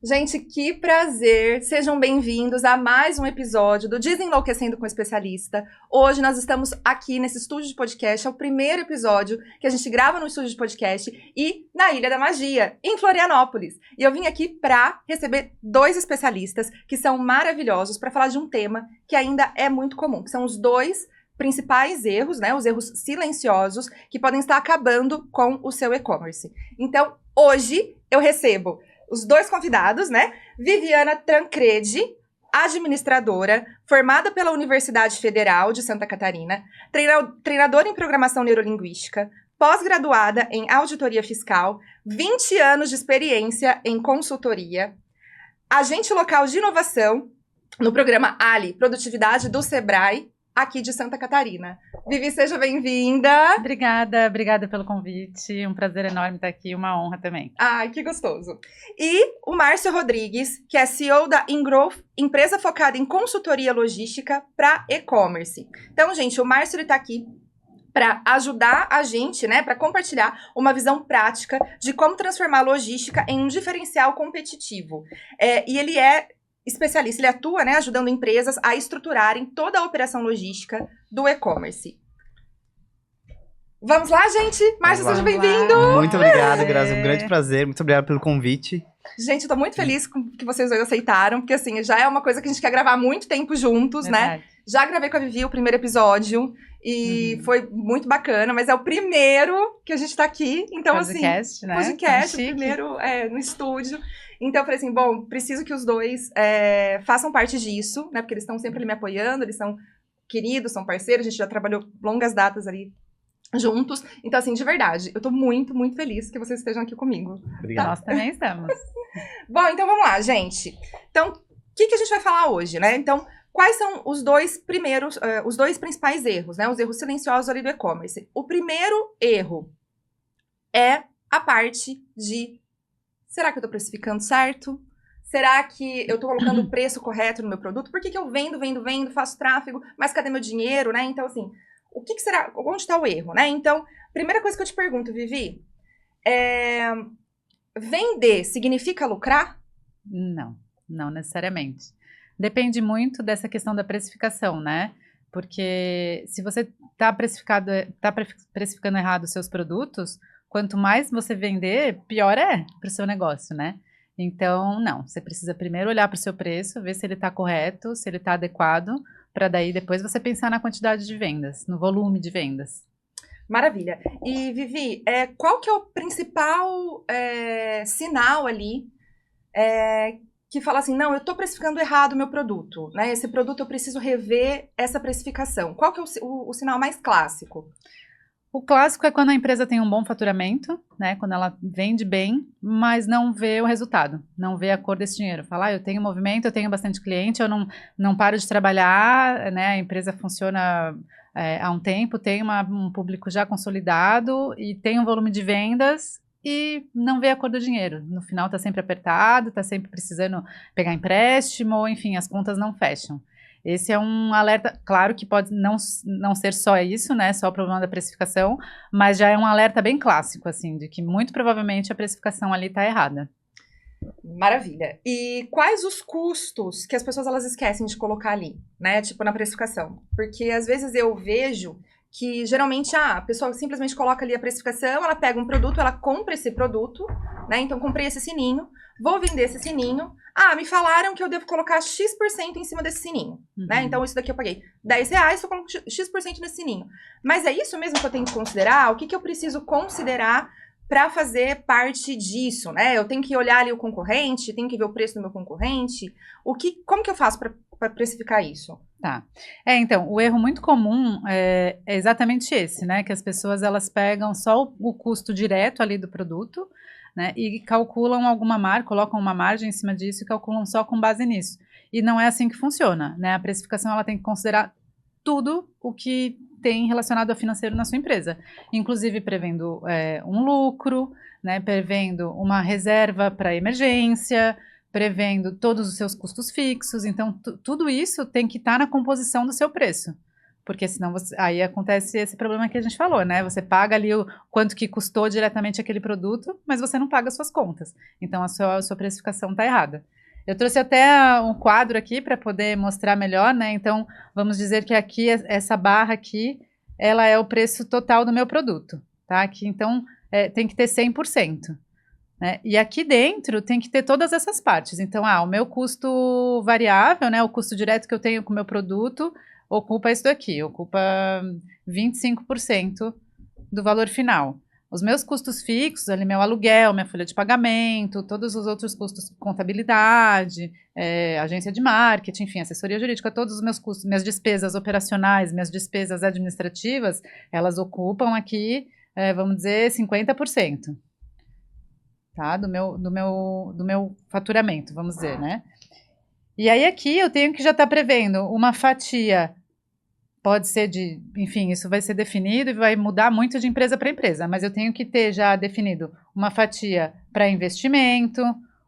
Gente, que prazer! Sejam bem-vindos a mais um episódio do Desenlouquecendo com o Especialista. Hoje nós estamos aqui nesse estúdio de podcast, é o primeiro episódio que a gente grava no estúdio de podcast e na Ilha da Magia, em Florianópolis. E eu vim aqui para receber dois especialistas que são maravilhosos para falar de um tema que ainda é muito comum, que são os dois principais erros, né, os erros silenciosos que podem estar acabando com o seu e-commerce. Então, hoje eu recebo os dois convidados, né? Viviana Tancredi, administradora, formada pela Universidade Federal de Santa Catarina, treinadora em programação neurolinguística, pós-graduada em auditoria fiscal, 20 anos de experiência em consultoria, agente local de inovação no programa Ali, Produtividade do Sebrae, aqui de Santa Catarina. Vivi, seja bem-vinda. Obrigada pelo convite. Um prazer enorme estar aqui, uma honra também. Ai, que gostoso. E o Márcio Rodrigues, que é CEO da Ingrowth, empresa focada em consultoria logística para e-commerce. Então, gente, o Márcio está aqui para ajudar a gente, né, para compartilhar uma visão prática de como transformar a logística em um diferencial competitivo. E ele é especialista, ele atua, né, ajudando empresas a estruturarem toda a operação logística do e-commerce. Vamos lá, gente? Márcio, seja bem-vindo! Muito obrigado, Grazi, um grande prazer, muito obrigado pelo convite. Gente, eu tô muito feliz que vocês dois aceitaram, porque assim, já é uma coisa que a gente quer gravar há muito tempo juntos, Verdade. né? Já gravei com a Vivi o primeiro episódio e foi muito bacana, mas é o primeiro que a gente tá aqui, então podcast, assim, né? podcast, o primeiro no estúdio. Então eu falei assim, bom, preciso que os dois façam parte disso, né? Porque eles estão sempre ali me apoiando, eles são queridos, são parceiros, a gente já trabalhou longas datas ali juntos. Então, assim, de verdade, eu tô muito, muito feliz que vocês estejam aqui comigo. Obrigado. Nós também estamos. Bom, então vamos lá, gente. Então, o que a gente vai falar hoje, né? Então, quais são os dois primeiros, os dois principais erros, né? Os erros silenciosos ali do e-commerce. O primeiro erro é a parte de: será que eu tô precificando certo? Será que eu tô colocando o preço correto no meu produto? Por que eu vendo, faço tráfego, mas cadê meu dinheiro, né? Então, assim, o que será? Onde está o erro, né? Então, primeira coisa que eu te pergunto, Vivi, vender significa lucrar? Não necessariamente. Depende muito dessa questão da precificação, né? Porque se você está precificando errado os seus produtos, quanto mais você vender, pior é para o seu negócio, né? Então, não. Você precisa primeiro olhar para o seu preço, ver se ele está correto, se ele está adequado, para daí depois você pensar na quantidade de vendas, no volume de vendas. Maravilha. E, Vivi, qual que é o principal sinal ali que fala assim, não, eu estou precificando errado o meu produto, né? Esse produto eu preciso rever essa precificação. Qual que é o sinal mais clássico? O clássico é quando a empresa tem um bom faturamento, né? Quando ela vende bem, mas não vê o resultado, não vê a cor desse dinheiro. Fala, eu tenho movimento, eu tenho bastante cliente, eu não paro de trabalhar, né? A empresa funciona há um tempo, tem um público já consolidado e tem um volume de vendas e não vê a cor do dinheiro. No final está sempre apertado, está sempre precisando pegar empréstimo, ou enfim, as contas não fecham. Esse é um alerta, claro que pode não ser só isso, né, só o problema da precificação, mas já é um alerta bem clássico, assim, de que muito provavelmente a precificação ali está errada. Maravilha. E quais os custos que as pessoas elas esquecem de colocar ali, né, tipo na precificação? Porque às vezes eu vejo que geralmente a pessoa simplesmente coloca ali a precificação, ela pega um produto, ela compra esse produto, né, então comprei esse sininho, vou vender esse sininho. Me falaram que eu devo colocar X% em cima desse sininho, né? Então, isso daqui eu paguei R$10, eu coloco X% nesse sininho. Mas é isso mesmo que eu tenho que considerar? O que eu preciso considerar para fazer parte disso, né? Eu tenho que olhar ali o concorrente, tenho que ver o preço do meu concorrente. Como que eu faço para precificar isso? Tá. Então, o erro muito comum é exatamente esse, né? Que as pessoas, elas pegam só o custo direto ali do produto, né, e calculam colocam uma margem em cima disso e calculam só com base nisso. E não é assim que funciona, né? A precificação ela tem que considerar tudo o que tem relacionado ao financeiro na sua empresa, inclusive prevendo um lucro, né, prevendo uma reserva para emergência, prevendo todos os seus custos fixos. Então, tudo isso tem que estar na composição do seu preço. porque senão aí acontece esse problema que a gente falou, né? Você paga ali o quanto que custou diretamente aquele produto, mas você não paga as suas contas. Então, a sua precificação está errada. Eu trouxe até um quadro aqui para poder mostrar melhor, né? Então, vamos dizer que aqui, essa barra aqui, ela é o preço total do meu produto, tá? Aqui, então, tem que ter 100%. Né? E aqui dentro tem que ter todas essas partes. Então, o meu custo variável, né? O custo direto que eu tenho com o meu produto, ocupa isso daqui, ocupa 25% do valor final. Os meus custos fixos, ali meu aluguel, minha folha de pagamento, todos os outros custos, contabilidade, agência de marketing, enfim, assessoria jurídica, todos os meus custos, minhas despesas operacionais, minhas despesas administrativas, elas ocupam aqui, vamos dizer, 50%. Tá? Do meu faturamento, vamos dizer, né? E aí aqui eu tenho que já estar prevendo uma fatia. Pode ser enfim, isso vai ser definido e vai mudar muito de empresa para empresa, mas eu tenho que ter já definido uma fatia para investimento,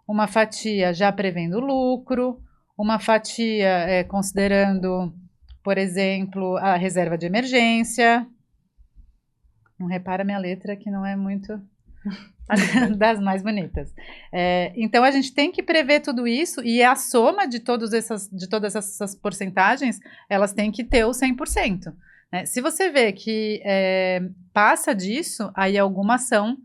uma fatia já prevendo lucro, uma fatia considerando, por exemplo, a reserva de emergência. Não repara minha letra que não é muito das mais bonitas. Então, a gente tem que prever tudo isso e a soma de todas essas porcentagens, elas têm que ter o 100%. Né? Se você vê que passa disso, aí alguma ação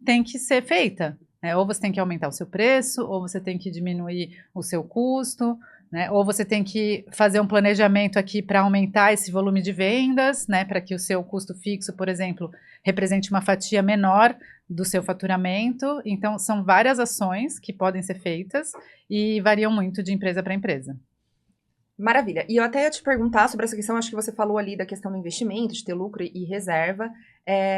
tem que ser feita. Né? Ou você tem que aumentar o seu preço, ou você tem que diminuir o seu custo, né? Ou você tem que fazer um planejamento aqui para aumentar esse volume de vendas, né? Para que o seu custo fixo, por exemplo, represente uma fatia menor do seu faturamento. Então, são várias ações que podem ser feitas e variam muito de empresa para empresa. Maravilha. E eu até ia te perguntar sobre essa questão, acho que você falou ali da questão do investimento, de ter lucro e reserva,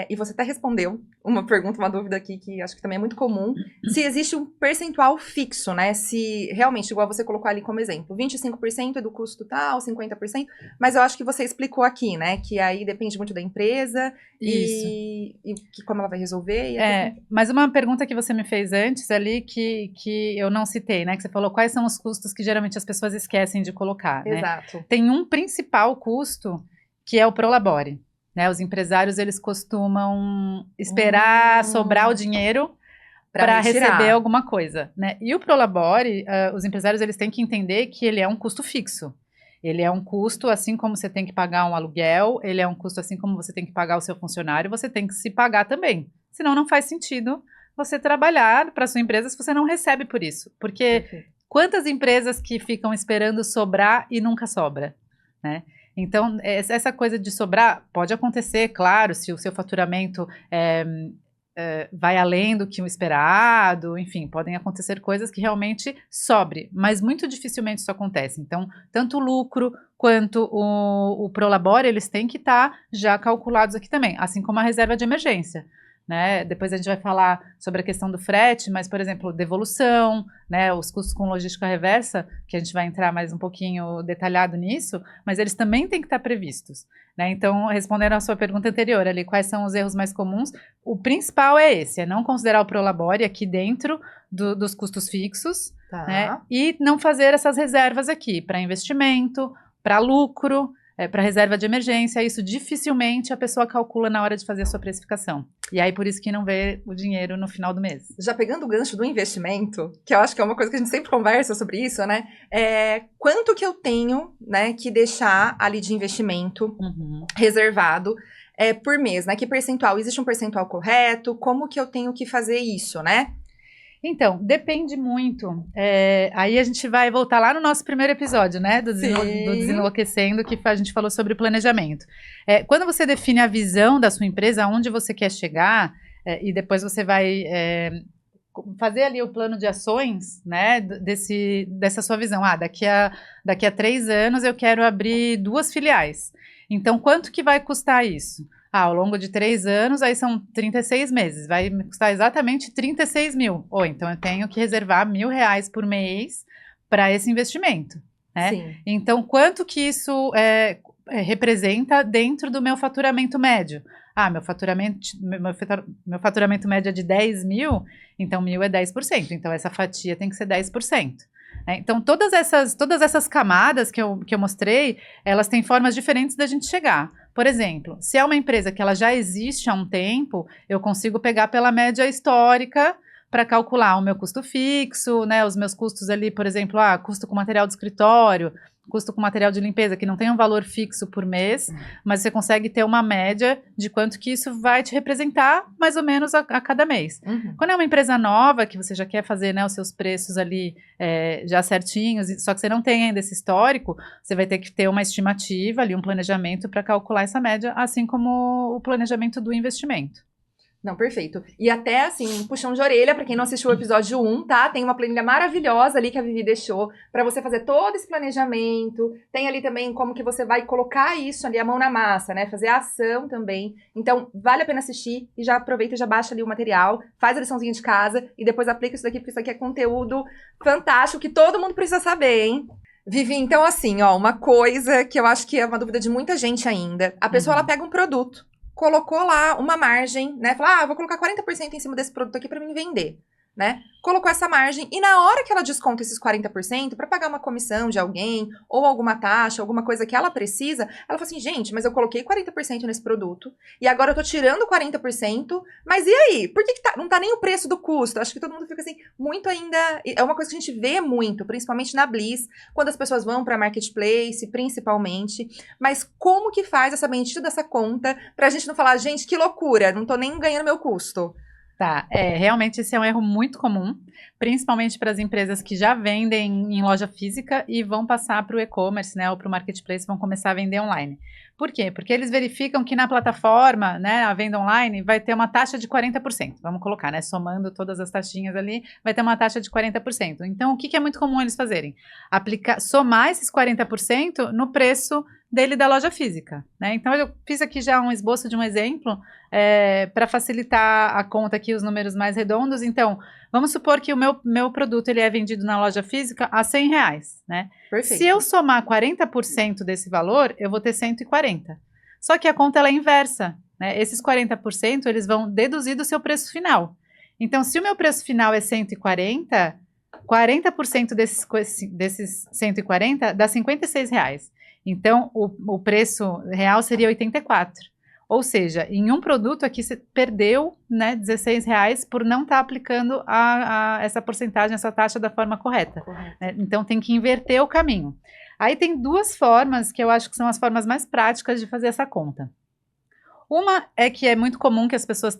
e você até respondeu uma pergunta, uma dúvida aqui, que acho que também é muito comum, se existe um percentual fixo, né? Se realmente, igual você colocou ali como exemplo, 25% é do custo tal, 50%, mas eu acho que você explicou aqui, né? Que aí depende muito da empresa e como ela vai resolver. Mas uma pergunta que você me fez antes ali, que eu não citei, né? Que você falou quais são os custos que geralmente as pessoas esquecem de colocar, né? Exato. Tem um principal custo, que é o Prolabore. Né, os empresários, eles costumam esperar sobrar o dinheiro para receber alguma coisa. Né? E o Prolabore, os empresários, eles têm que entender que ele é um custo fixo. Ele é um custo, assim como você tem que pagar um aluguel, ele é um custo, assim como você tem que pagar o seu funcionário, você tem que se pagar também. Senão, não faz sentido você trabalhar para a sua empresa se você não recebe por isso. Porque quantas empresas que ficam esperando sobrar e nunca sobra, né? Então, essa coisa de sobrar pode acontecer, claro, se o seu faturamento vai além do que o esperado, enfim, podem acontecer coisas que realmente sobre, mas muito dificilmente isso acontece. Então, tanto o lucro quanto o Prolabore, eles têm que estar já calculados aqui também, assim como a reserva de emergência. Né? Depois a gente vai falar sobre a questão do frete, mas, por exemplo, devolução, né? Os custos com logística reversa, que a gente vai entrar mais um pouquinho detalhado nisso, mas eles também têm que estar previstos. Né? Então, respondendo à sua pergunta anterior ali, quais são os erros mais comuns, o principal é esse, é não considerar o Prolabore aqui dentro dos custos fixos, né? E não fazer essas reservas aqui para investimento, para lucro, para reserva de emergência. Isso dificilmente a pessoa calcula na hora de fazer a sua precificação. E aí, por isso que não vê o dinheiro no final do mês. Já pegando o gancho do investimento, que eu acho que é uma coisa que a gente sempre conversa sobre isso, né? Quanto que eu tenho, né, que deixar ali de investimento reservado por mês, né? Que percentual? Existe um percentual correto? Como que eu tenho que fazer isso, né? Então, depende muito. Aí a gente vai voltar lá no nosso primeiro episódio, né? Do Desenlouquecendo, que a gente falou sobre planejamento. Quando você define a visão da sua empresa, aonde você quer chegar, e depois você vai fazer ali o plano de ações, né? Dessa sua visão. Daqui a 3 anos eu quero abrir 2 filiais. Então, quanto que vai custar isso? Ao longo de 3 anos, aí são 36 meses, vai me custar exatamente 36 mil. Ou então eu tenho que reservar R$1.000 por mês para esse investimento. Né? Sim. Então, quanto que isso representa dentro do meu faturamento médio? Meu faturamento médio é de 10 mil, então 1.000 é 10%. Então, essa fatia tem que ser 10%. Então, todas essas camadas que eu mostrei, elas têm formas diferentes da gente chegar. Por exemplo, se é uma empresa que ela já existe há um tempo, eu consigo pegar pela média histórica para calcular o meu custo fixo, né, os meus custos ali, por exemplo, custo com material de escritório, custo com material de limpeza, que não tem um valor fixo por mês, mas você consegue ter uma média de quanto que isso vai te representar mais ou menos a cada mês. Quando é uma empresa nova, que você já quer fazer, né, os seus preços ali já certinhos, só que você não tem ainda esse histórico, você vai ter que ter uma estimativa ali, um planejamento para calcular essa média, assim como o planejamento do investimento. Não, perfeito. E até, assim, um puxão de orelha, pra quem não assistiu o episódio 1, tá? Tem uma planilha maravilhosa ali que a Vivi deixou pra você fazer todo esse planejamento. Tem ali também como que você vai colocar isso ali, a mão na massa, né? Fazer a ação também. Então, vale a pena assistir e já aproveita e já baixa ali o material, faz a liçãozinha de casa e depois aplica isso daqui, porque isso aqui é conteúdo fantástico que todo mundo precisa saber, hein? Vivi, então assim, ó, uma coisa que eu acho que é uma dúvida de muita gente ainda. A pessoa, ela pega um produto, colocou lá uma margem, né? Fala, vou colocar 40% em cima desse produto aqui pra mim vender, né? Colocou essa margem e na hora que ela desconta esses 40% pra pagar uma comissão de alguém ou alguma taxa, alguma coisa que ela precisa, ela fala assim, gente, mas eu coloquei 40% nesse produto e agora eu tô tirando 40%, mas e aí? Por que não tá nem o preço do custo? Acho que todo mundo fica assim, muito ainda... É uma coisa que a gente vê muito, principalmente na Bliss, quando as pessoas vão pra Marketplace, principalmente, mas como que faz essa bendita dessa conta pra gente não falar, gente, que loucura, não tô nem ganhando meu custo? Tá, realmente esse é um erro muito comum, principalmente para as empresas que já vendem em loja física e vão passar para o e-commerce, né, ou para o marketplace, vão começar a vender online. Por quê? Porque eles verificam que na plataforma, né, a venda online vai ter uma taxa de 40%, vamos colocar, né, somando todas as taxinhas ali, vai ter uma taxa de 40%. Então, o que é muito comum eles fazerem? Somar esses 40% no preço dele da loja física, né? Então, eu fiz aqui já um esboço de um exemplo para facilitar a conta aqui, os números mais redondos. Então, vamos supor que o meu produto ele é vendido na loja física a R$100, né? Perfeito. Se eu somar 40% desse valor, eu vou ter 140. Só que a conta ela é inversa, né? Esses 40% eles vão deduzir do seu preço final. Então, se o meu preço final é 140, 40% desses 140 dá R$56. Então, o preço real seria 84. Ou seja, em um produto aqui você perdeu, né, R$16 por não estar aplicando essa porcentagem, essa taxa da forma correta. Né? Então, tem que inverter o caminho. Aí tem duas formas que eu acho que são as formas mais práticas de fazer essa conta. Uma é que é muito comum que as pessoas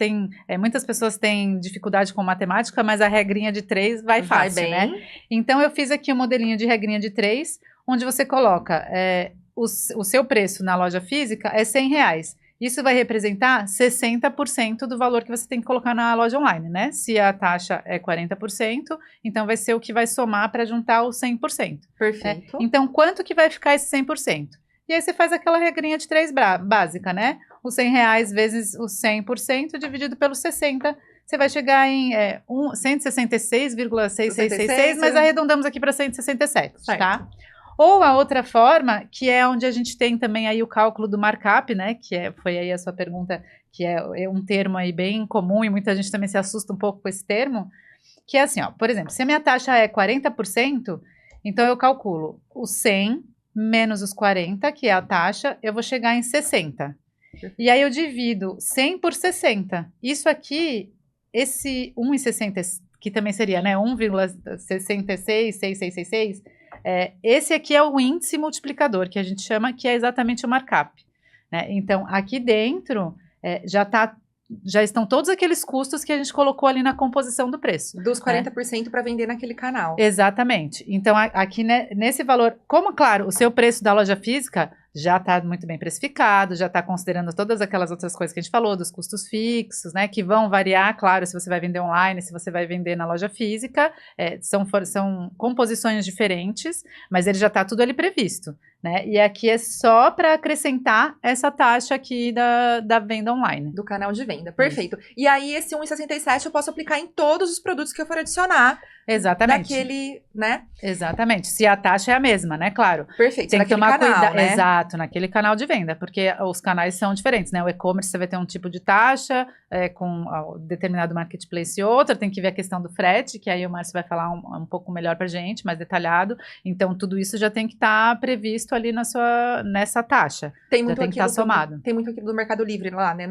muitas pessoas têm dificuldade com matemática, mas a regrinha de 3 vai fácil, bem, né? Então, eu fiz aqui um modelinho de regrinha de 3, onde você coloca o seu preço na loja física é R$100. Isso vai representar 60% do valor que você tem que colocar na loja online, né? Se a taxa é 40%, então vai ser o que vai somar para juntar os 100%. Perfeito. Então, quanto que vai ficar esse 100%? E aí você faz aquela regrinha de 3 básica, né? Os R$100 vezes os 100% dividido pelos 60%. Você vai chegar em 166,6666, mas arredondamos aqui para 167, certo. Tá? Ou a outra forma, que é onde a gente tem também aí o cálculo do markup, né? Foi aí a sua pergunta, que é um termo aí bem comum e muita gente também se assusta um pouco com esse termo, que é assim, ó, por exemplo, se a minha taxa é 40%, então eu calculo os 100 menos os 40, que é a taxa, eu vou chegar em 60. E aí eu divido 100 por 60. Isso aqui, esse 1,60, que também seria, né, 1,66666, esse aqui é o índice multiplicador, que a gente chama, que é exatamente o markup. Né? Então, aqui dentro, já estão todos aqueles custos que a gente colocou ali na composição do preço. Dos 40% para vender naquele canal. Exatamente. Então, aqui nesse valor, como, claro, o seu preço da loja física já está muito bem precificado, já está considerando todas aquelas outras coisas que a gente falou, dos custos fixos, né, que vão variar, claro, se você vai vender online, se você vai vender na loja física, são composições diferentes, mas ele já está tudo ali previsto. né? E aqui é só para acrescentar essa taxa aqui da venda online. Do canal de venda, perfeito. E aí, esse 1,67 eu posso aplicar em todos os produtos que eu for adicionar. Exatamente. Daquele, né? Exatamente. Se a taxa é a mesma, né? Claro. Perfeito. Tem que tomar cuidado. Né? Exato, naquele canal de venda, porque os canais são diferentes, né? O e-commerce você vai ter um tipo de taxa com determinado marketplace e outro, tem que ver a questão do frete, que aí o Márcio vai falar um pouco melhor pra gente, mais detalhado. Então, tudo isso já tem que estar previsto ali nessa taxa. Tem muito já tem que estar somado. Tem muito aquilo do Mercado Livre lá, né?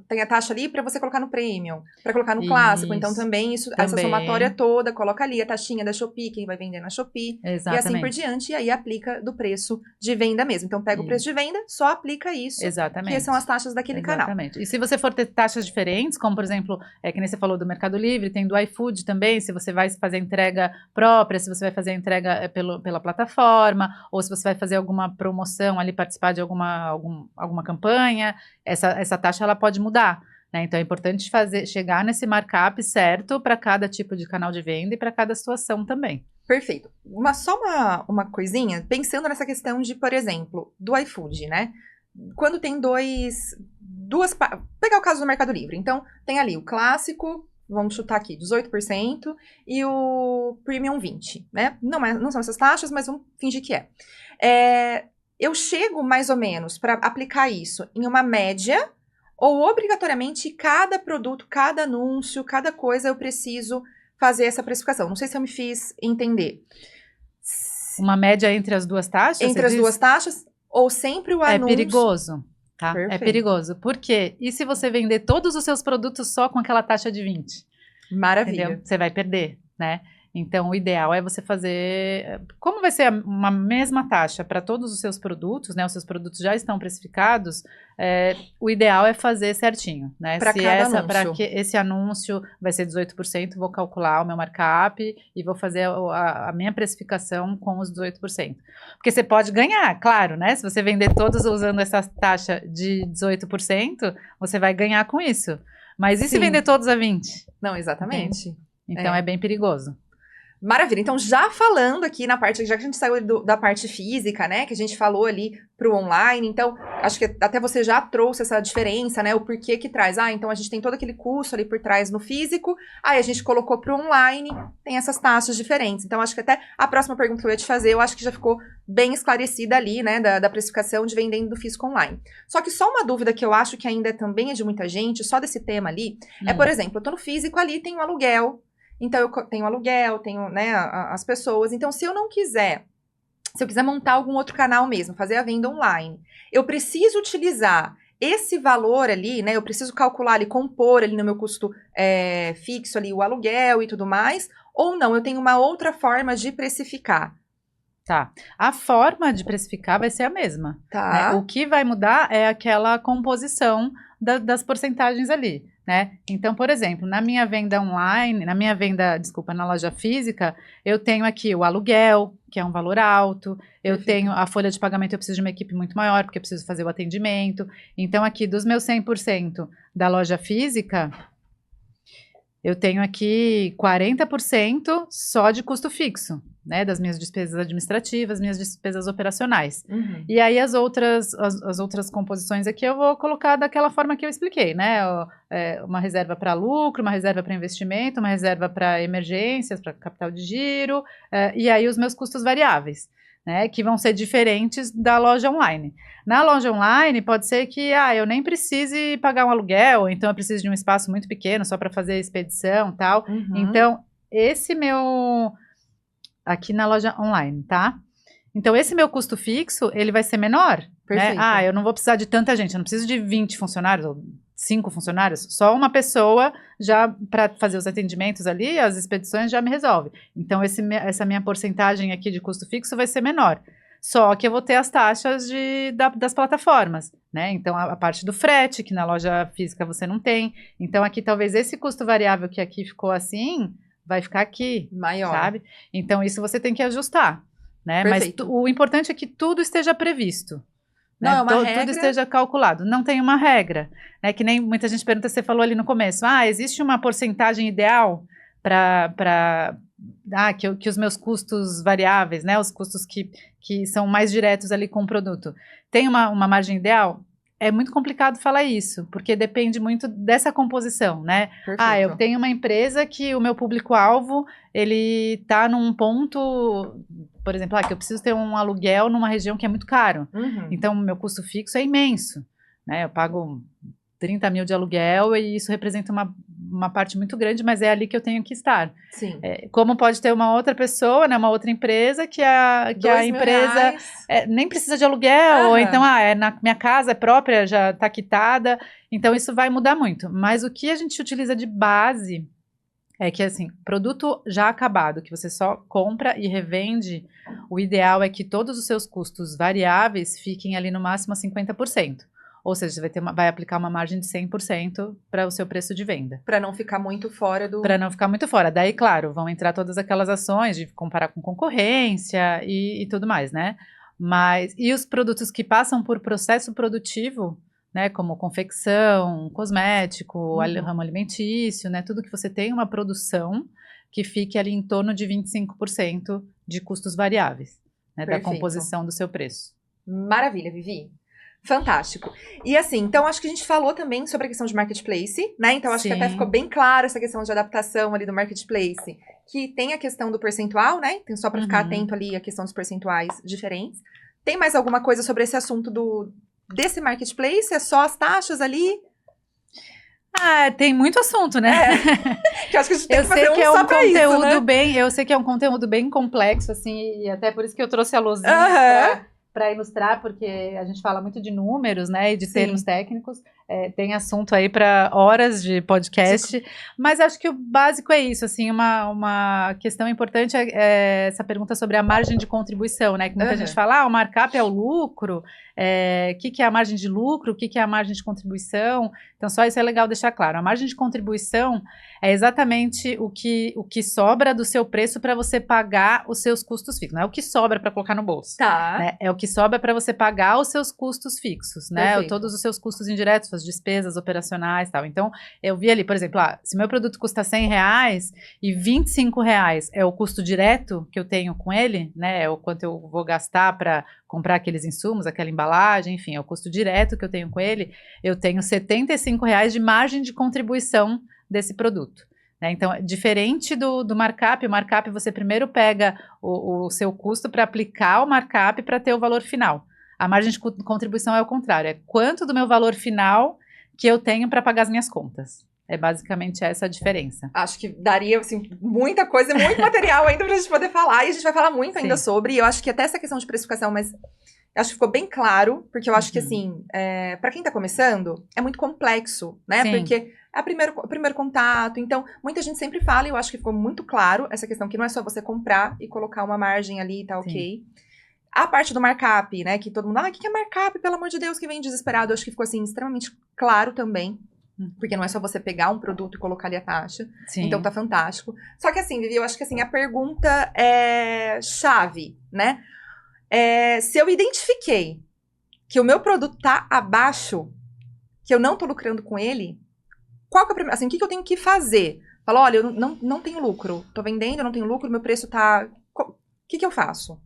Tem a taxa ali para você colocar no Premium, para colocar no Clássico. Então, também essa somatória toda, coloca ali a taxinha da Shopee, quem vai vender na Shopee. Exatamente. E assim por diante, e aí aplica do preço de venda mesmo. Então, pega o preço de venda, só aplica isso. Exatamente. Que são as taxas daquele canal. E se você for ter taxas diferentes, como por exemplo, que nem você falou do Mercado Livre, tem do iFood também, se você vai fazer entrega própria, se você vai fazer entrega pela plataforma, ou se você vai fazer alguma promoção ali, participar de alguma campanha, essa taxa ela pode mudar. Né? Então é importante chegar nesse markup certo para cada tipo de canal de venda e para cada situação também. Perfeito. Só uma coisinha, pensando nessa questão de, por exemplo, do iFood, né? Quando tem pegar o caso do Mercado Livre. Então, tem ali o clássico, vamos chutar aqui, 18%, e o Premium 20%, né? Não são essas taxas, mas vamos fingir que é. Eu chego mais ou menos para aplicar isso em uma média, ou obrigatoriamente cada produto, cada anúncio, cada coisa eu preciso fazer essa precificação. Não sei se eu me fiz entender. Uma média entre as duas taxas? Entre as duas taxas, ou sempre o anúncio... É perigoso, tá? Perfeito. É perigoso. Por quê? E se você vender todos os seus produtos só com aquela taxa de 20%? Maravilha. Entendeu? Você vai perder, né? Então, o ideal é você fazer... Como vai ser uma mesma taxa para todos os seus produtos, né? Os seus produtos já estão precificados, o ideal é fazer certinho, né? Para cada anúncio. Para que esse anúncio vai ser 18%, vou calcular o meu markup e vou fazer a minha precificação com os 18%. Porque você pode ganhar, claro, né? Se você vender todos usando essa taxa de 18%, você vai ganhar com isso. Mas e se vender todos a 20%? Não, exatamente. Entende? Então, é bem perigoso. Maravilha. Então, já falando aqui na parte, já que a gente saiu da parte física, né, que a gente falou ali pro online, então, acho que até você já trouxe essa diferença, né, o porquê que traz. Então a gente tem todo aquele custo ali por trás no físico, aí a gente colocou pro online, tem essas taxas diferentes. Então, acho que até a próxima pergunta que eu ia te fazer, eu acho que já ficou bem esclarecida ali, né, da precificação de vendendo do físico online. Só que só uma dúvida que eu acho que ainda também é de muita gente, só desse tema ali, por exemplo, eu tô no físico ali, tem um aluguel. Então, eu tenho aluguel, tenho, né, as pessoas. Então, se eu quiser montar algum outro canal mesmo, fazer a venda online, eu preciso utilizar esse valor ali, né? Eu preciso calcular ali, compor ali no meu custo fixo ali, o aluguel e tudo mais, ou não? Eu tenho uma outra forma de precificar. Tá. A forma de precificar vai ser a mesma. Tá. Né? O que vai mudar é aquela composição das porcentagens ali. Né? Então, por exemplo, na minha venda online, na loja física, eu tenho aqui o aluguel, que é um valor alto, eu tenho a folha de pagamento, eu preciso de uma equipe muito maior, porque eu preciso fazer o atendimento. Então, aqui, dos meus 100% da loja física, eu tenho aqui 40% só de custo fixo, né, das minhas despesas administrativas, minhas despesas operacionais. Uhum. E aí as outras composições aqui eu vou colocar daquela forma que eu expliquei, né, uma reserva para lucro, uma reserva para investimento, uma reserva para emergências, para capital de giro, e aí os meus custos variáveis, né, que vão ser diferentes da loja online. Na loja online, pode ser que eu nem precise pagar um aluguel, ou então eu preciso de um espaço muito pequeno só para fazer expedição e tal. Uhum. Então, esse meu... Aqui na loja online, tá? Então, esse meu custo fixo, ele vai ser menor. Perfeito. Né? Eu não vou precisar de tanta gente, eu não preciso de 20 funcionários, ou 5 funcionários, só uma pessoa já para fazer os atendimentos ali, as expedições já me resolve. Então, essa minha porcentagem aqui de custo fixo vai ser menor. Só que eu vou ter as taxas das plataformas, né? Então, a parte do frete, que na loja física você não tem. Então, aqui talvez esse custo variável que aqui ficou assim, vai ficar aqui, maior, sabe? Então, isso você tem que ajustar, né? Perfeito. Mas o importante é que tudo esteja previsto. Não né? é uma regra. Tudo esteja calculado. Não tem uma regra. Né? Que nem muita gente pergunta, você falou ali no começo, existe uma porcentagem ideal que os meus custos variáveis, né, os custos que são mais diretos ali com o produto, tem uma margem ideal? É muito complicado falar isso, porque depende muito dessa composição, né? Perfeito. Eu tenho uma empresa que o meu público-alvo, ele está num ponto, por exemplo, que eu preciso ter um aluguel numa região que é muito caro. Uhum. Então, o meu custo fixo é imenso, né? Eu pago 30 mil de aluguel e isso representa uma parte muito grande, mas é ali que eu tenho que estar. Sim. Como pode ter uma outra pessoa, né, uma outra empresa que a empresa nem precisa de aluguel, ou então na minha casa é própria, já está quitada, então isso vai mudar muito. Mas o que a gente utiliza de base é que, assim, produto já acabado, que você só compra e revende, o ideal é que todos os seus custos variáveis fiquem ali no máximo a 50%. Ou seja, você vai aplicar uma margem de 100% para o seu preço de venda. Para não ficar muito fora do... Para não ficar muito fora. Daí, claro, vão entrar todas aquelas ações de comparar com concorrência e tudo mais, né? E os produtos que passam por processo produtivo, né? Como confecção, cosmético, ramo alimentício, né? Tudo que você tem uma produção que fique ali em torno de 25% de custos variáveis, né? Da composição do seu preço. Maravilha, Vivi. Fantástico. E assim, então acho que a gente falou também sobre a questão de marketplace, né? Então acho que até ficou bem claro essa questão de adaptação ali do marketplace, que tem a questão do percentual, né? Tem só para ficar atento ali a questão dos percentuais diferentes. Tem mais alguma coisa sobre esse assunto desse marketplace? É só as taxas ali? Tem muito assunto, né? Que eu acho que a gente tem que fazer só pra isso, né? Eu sei que é um conteúdo bem complexo, assim, e até por isso que eu trouxe a luzinha para ilustrar, porque a gente fala muito de números, né, e de termos técnicos, tem assunto aí para horas de podcast, mas acho que o básico é isso, assim, uma questão importante é essa pergunta sobre a margem de contribuição, né, que muita gente fala, o markup é o lucro, o que é a margem de lucro, o que é a margem de contribuição, então só isso é legal deixar claro, a margem de contribuição é exatamente o que sobra do seu preço para você pagar os seus custos fixos, não é o que sobra para colocar no bolso, né? É o que sobra para você pagar os seus custos fixos, né? Todos os seus custos indiretos, suas despesas operacionais e tal. Então, eu vi ali, por exemplo, se meu produto custa R$100 e R$25 é o custo direto que eu tenho com ele, né? É o quanto eu vou gastar para comprar aqueles insumos, aquela embalagem, enfim, é o custo direto que eu tenho com ele, eu tenho R$75 de margem de contribuição desse produto. Né? Então, diferente do markup, o markup você primeiro pega o seu custo para aplicar o markup para ter o valor final. A margem de contribuição é o contrário, é quanto do meu valor final que eu tenho para pagar as minhas contas. É basicamente essa a diferença. Acho que daria, assim, muita coisa, muito material ainda pra gente poder falar, e a gente vai falar muito ainda sobre, e eu acho que até essa questão de precificação, mas acho que ficou bem claro, porque eu acho que, assim, pra quem tá começando, é muito complexo, né? Porque é o primeiro contato, então, muita gente sempre fala, e eu acho que ficou muito claro, essa questão que não é só você comprar e colocar uma margem ali e tá ok. A parte do markup, né, que todo mundo, o que é markup, pelo amor de Deus, que vem desesperado, eu acho que ficou, assim, extremamente claro também. Porque não é só você pegar um produto e colocar ali a taxa. Então tá fantástico. Só que assim, Vivi, eu acho que assim, a pergunta é chave, né? Se eu identifiquei que o meu produto tá abaixo, que eu não tô lucrando com ele, qual que é assim, o que eu tenho que fazer? Falo, olha, eu não tenho lucro. Tô vendendo, eu não tenho lucro, meu preço tá... O que eu faço?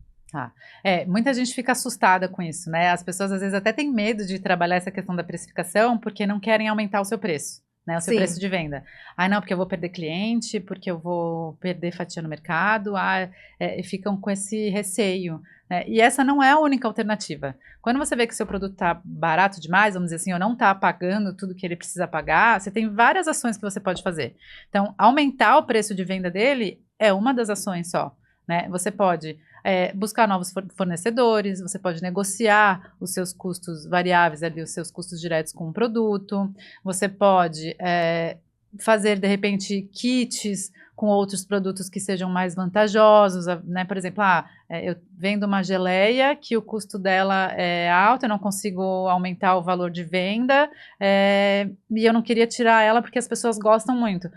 Muita gente fica assustada com isso, né? As pessoas às vezes até têm medo de trabalhar essa questão da precificação porque não querem aumentar o seu preço, né? O seu preço de venda. Não, porque eu vou perder cliente, porque eu vou perder fatia no mercado, e ficam com esse receio, né? E essa não é a única alternativa. Quando você vê que o seu produto está barato demais, vamos dizer assim, ou não está pagando tudo que ele precisa pagar, você tem várias ações que você pode fazer. Então, aumentar o preço de venda dele é uma das ações só, né? Você pode buscar novos fornecedores, você pode negociar os seus custos variáveis, ali, os seus custos diretos com o produto, você pode fazer, de repente, kits com outros produtos que sejam mais vantajosos, né? Por exemplo, eu vendo uma geleia que o custo dela é alto, eu não consigo aumentar o valor de venda, e eu não queria tirar ela porque as pessoas gostam muito.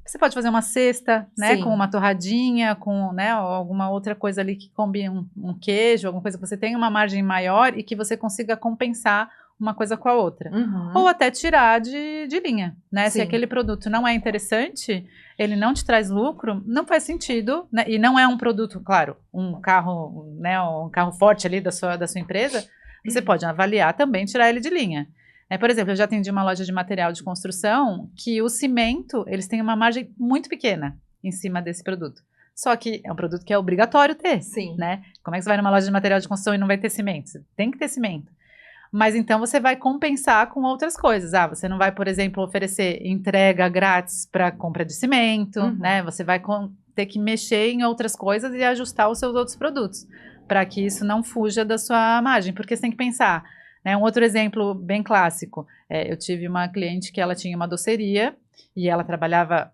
Você pode fazer uma cesta, né? Com uma torradinha, com, né, alguma outra coisa ali que combine um queijo, alguma coisa que você tenha uma margem maior e que você consiga compensar uma coisa com a outra. Ou até tirar de linha, né? Se aquele produto não é interessante, ele não te traz lucro, não faz sentido, né? E não é um produto, claro, um carro, né, um carro forte ali da sua empresa, você pode avaliar também tirar ele de linha. Por exemplo, eu já atendi uma loja de material de construção que o cimento, eles têm uma margem muito pequena em cima desse produto. Só que é um produto que é obrigatório ter, Sim. né? Como é que você vai numa loja de material de construção e não vai ter cimento? Você tem que ter cimento. Mas então você vai compensar com outras coisas. Você não vai, por exemplo, oferecer entrega grátis para compra de cimento, né? Você vai ter que mexer em outras coisas e ajustar os seus outros produtos, para que isso não fuja da sua margem. Porque você tem que pensar, né? Um outro exemplo bem clássico, eu tive uma cliente que ela tinha uma doceria e ela trabalhava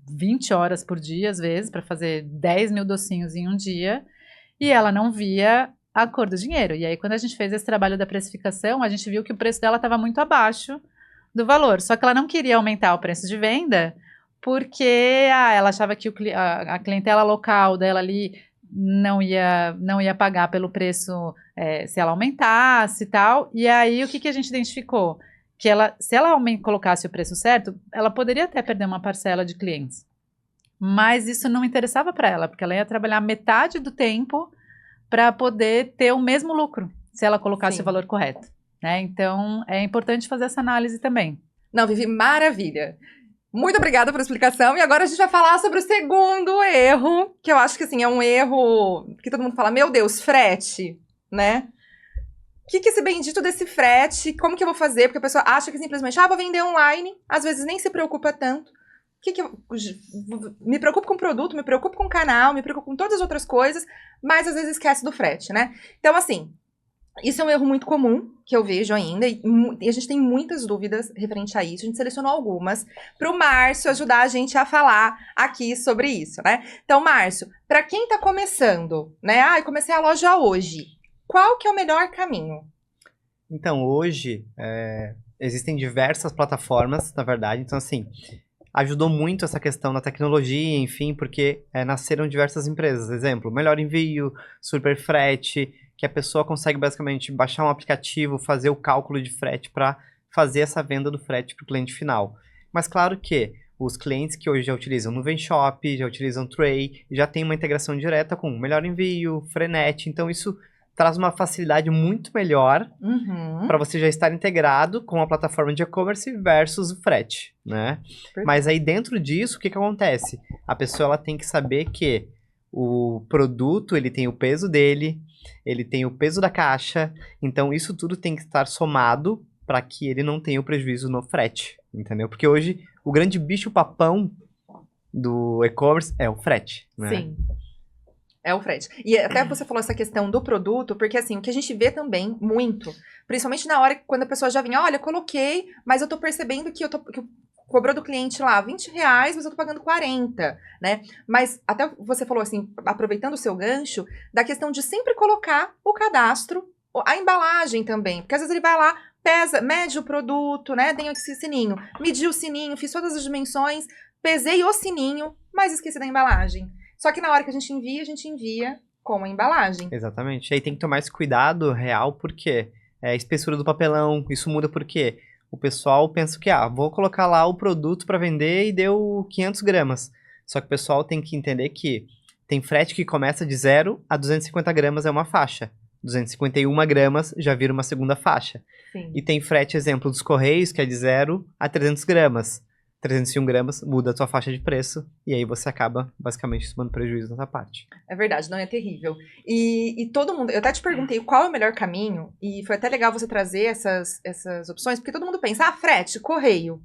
20 horas por dia, às vezes, para fazer 10 mil docinhos em um dia, e ela não via a cor do dinheiro. E aí, quando a gente fez esse trabalho da precificação, a gente viu que o preço dela estava muito abaixo do valor. Só que ela não queria aumentar o preço de venda, porque ela achava que a clientela local dela ali não ia pagar pelo preço se ela aumentasse e tal. E aí, o que a gente identificou? Que se ela colocasse o preço certo, ela poderia até perder uma parcela de clientes. Mas isso não interessava para ela, porque ela ia trabalhar metade do tempo para poder ter o mesmo lucro, se ela colocasse o valor correto, né? Então, é importante fazer essa análise também. Não, Vivi, maravilha. Muito obrigada pela explicação. E agora a gente vai falar sobre o segundo erro, que eu acho que, assim, é um erro que todo mundo fala, meu Deus, frete, né? O que é esse bendito desse frete? Como que eu vou fazer? Porque a pessoa acha que simplesmente, vou vender online, às vezes nem se preocupa tanto. Me preocupo com o produto, me preocupo com o canal, me preocupo com todas as outras coisas, mas às vezes esquece do frete, né? Então, assim, isso é um erro muito comum que eu vejo ainda, e a gente tem muitas dúvidas referente a isso. A gente selecionou algumas para o Márcio ajudar a gente a falar aqui sobre isso, né? Então, Márcio, para quem tá começando, né? Comecei a loja hoje, qual que é o melhor caminho? Então, hoje, existem diversas plataformas, na verdade. Então, assim, ajudou muito essa questão da tecnologia, enfim, porque nasceram diversas empresas. Exemplo, Melhor Envio, Super Frete, que a pessoa consegue basicamente baixar um aplicativo, fazer o cálculo de frete para fazer essa venda do frete para o cliente final. Mas claro que os clientes que hoje já utilizam Nuvem Shop, já utilizam Tray, já tem uma integração direta com Melhor Envio, Frenet, então isso traz uma facilidade muito melhor para você já estar integrado com a plataforma de e-commerce versus o frete, né? Perfeito. Mas aí dentro disso, o que acontece? A pessoa ela tem que saber que o produto, ele tem o peso dele, ele tem o peso da caixa, então isso tudo tem que estar somado para que ele não tenha o prejuízo no frete, entendeu? Porque hoje o grande bicho-papão do e-commerce é o frete, né? Sim. É o frete. E até você falou essa questão do produto, porque assim, o que a gente vê também muito, principalmente na hora quando a pessoa já vem, olha, coloquei, mas eu tô percebendo que cobrou do cliente lá R$20, mas eu tô pagando 40, né? Mas até você falou assim, aproveitando o seu gancho, da questão de sempre colocar o cadastro, a embalagem também, porque às vezes ele vai lá, pesa, mede o produto, né? Tem esse sininho, medi o sininho, fiz todas as dimensões, pesei o sininho, mas esqueci da embalagem. Só que na hora que a gente envia com a embalagem. Exatamente. Aí tem que tomar esse cuidado real, porque a espessura do papelão, isso muda porque o pessoal pensa que, vou colocar lá o produto para vender e deu 500 gramas. Só que o pessoal tem que entender que tem frete que começa de 0 a 250 gramas é uma faixa. 251 gramas já vira uma segunda faixa. Sim. E tem frete, exemplo, dos Correios, que é de 0 a 300 gramas. 301 gramas, muda a sua faixa de preço, e aí você acaba, basicamente, tomando prejuízo nessa parte. É verdade, não é terrível. E todo mundo, eu até te perguntei qual é o melhor caminho, e foi até legal você trazer essas opções, porque todo mundo pensa, frete, correio.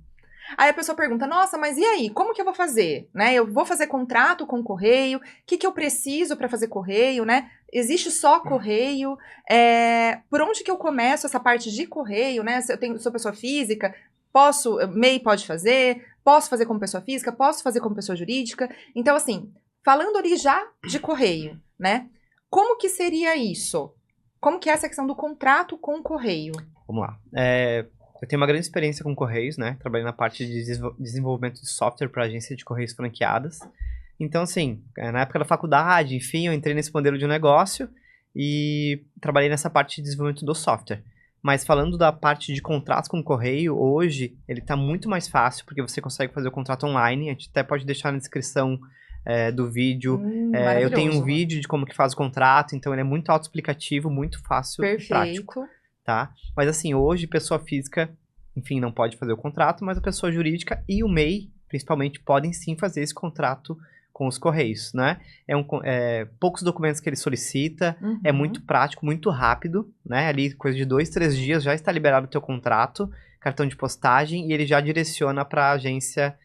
Aí a pessoa pergunta, nossa, mas e aí, como que eu vou fazer? Né? Eu vou fazer contrato com o correio? O que eu preciso para fazer correio, né? Existe só correio? Por onde que eu começo essa parte de correio, né? Se eu sou pessoa física, MEI pode fazer, posso fazer como pessoa física, posso fazer como pessoa jurídica. Então, assim, falando ali já de correio, né? Como que seria isso? Como que é essa questão do contrato com o correio? Vamos lá. Eu tenho uma grande experiência com correios, né? Trabalhei na parte de desenvolvimento de software para agência de correios franqueadas. Então, assim, na época da faculdade, enfim, eu entrei nesse modelo de negócio e trabalhei nessa parte de desenvolvimento do software. Mas falando da parte de contrato com o correio, hoje ele está muito mais fácil, porque você consegue fazer o contrato online. A gente até pode deixar na descrição do vídeo. Eu tenho um vídeo de como que faz o contrato, então ele é muito autoexplicativo, muito fácil e prático. Tá? Mas assim, hoje pessoa física, enfim, não pode fazer o contrato, mas a pessoa jurídica e o MEI, principalmente, podem sim fazer esse contrato com os correios, né? Poucos documentos que ele solicita, é muito prático, muito rápido, né? Ali, coisa de 2, 3 dias, já está liberado o teu contrato, cartão de postagem, e ele já direciona para a agência,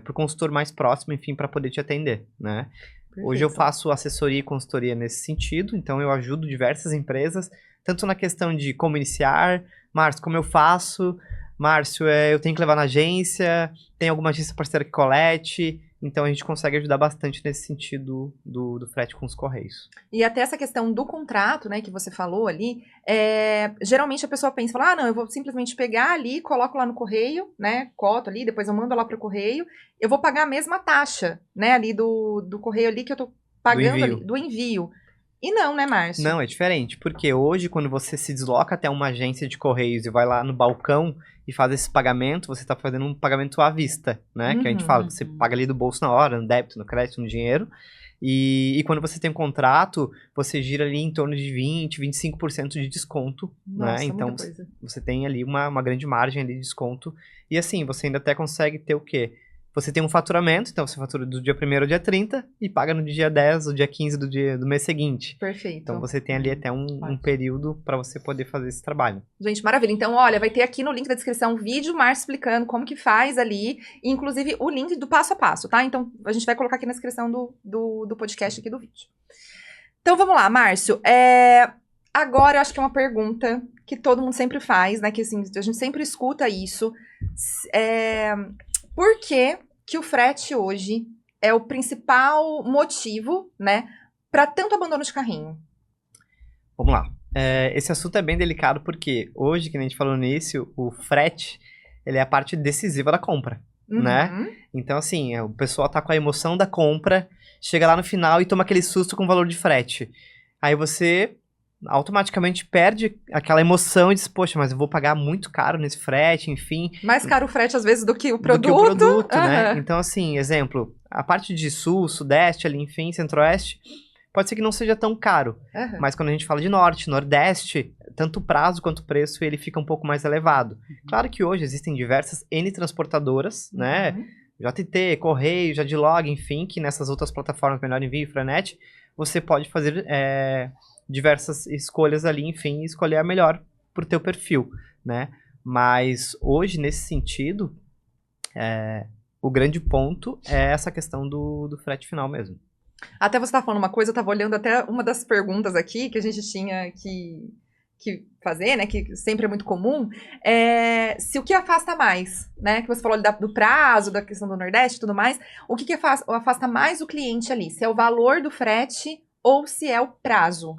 para o consultor mais próximo, enfim, para poder te atender, né? Perfeito. Hoje eu faço assessoria e consultoria nesse sentido, então eu ajudo diversas empresas, tanto na questão de como iniciar, Márcio, como eu faço, Márcio, eu tenho que levar na agência, tem alguma agência parceira que colete. Então, a gente consegue ajudar bastante nesse sentido do frete com os correios. E até essa questão do contrato, né, que você falou ali, geralmente a pessoa pensa, fala, não, eu vou simplesmente pegar ali, coloco lá no correio, né, coto ali, depois eu mando lá para o correio, eu vou pagar a mesma taxa, né, ali do correio ali que eu tô pagando do envio. E não, né, Márcio? Não, é diferente, porque hoje, quando você se desloca até uma agência de correios e vai lá no balcão e faz esse pagamento, você está fazendo um pagamento à vista, né? Que a gente fala, você paga ali do bolso na hora, no débito, no crédito, no dinheiro. E quando você tem um contrato, você gira ali em torno de 20%, 25% de desconto, Nossa, né? Então, você tem ali uma grande margem ali de desconto. E assim, você ainda até consegue ter o quê? Você tem um faturamento, então você fatura do dia 1º ao dia 30 e paga no dia 10 ou dia 15 do mês seguinte. Perfeito. Então você tem ali até um período para você poder fazer esse trabalho. Gente, maravilha. Então, olha, vai ter aqui no link da descrição um vídeo, Márcio explicando como que faz ali, e inclusive o link do passo a passo, tá? Então, a gente vai colocar aqui na descrição do podcast aqui do vídeo. Então, vamos lá, Márcio. Agora, eu acho que é uma pergunta que todo mundo sempre faz, né? Que assim, a gente sempre escuta isso. Por que o frete hoje é o principal motivo, né, para tanto abandono de carrinho? Vamos lá. Esse assunto é bem delicado porque hoje, que a gente falou no início, o frete, ele é a parte decisiva da compra, né? Então, assim, o pessoal tá com a emoção da compra, chega lá no final e toma aquele susto com o valor de frete. Aí você automaticamente perde aquela emoção e diz, poxa, mas eu vou pagar muito caro nesse frete, enfim. Mais caro o frete, às vezes, do que o produto. Né? Então, assim, exemplo, a parte de sul, sudeste, ali, enfim, centro-oeste, pode ser que não seja tão caro. Mas quando a gente fala de norte, nordeste, tanto o prazo quanto o preço, ele fica um pouco mais elevado. Claro que hoje existem diversas N transportadoras, né? JT, Correio, Jadlog, enfim, que nessas outras plataformas, Melhor Envio e Frenet, você pode fazer diversas escolhas ali, enfim, e escolher a melhor pro teu perfil, né? Mas hoje, nesse sentido, o grande ponto é essa questão do frete final mesmo. Até você tá falando uma coisa, eu tava olhando até uma das perguntas aqui que a gente tinha que fazer, né, que sempre é muito comum, se o que afasta mais, né, que você falou do prazo, da questão do Nordeste e tudo mais, o que afasta mais o cliente ali? Se é o valor do frete ou se é o prazo?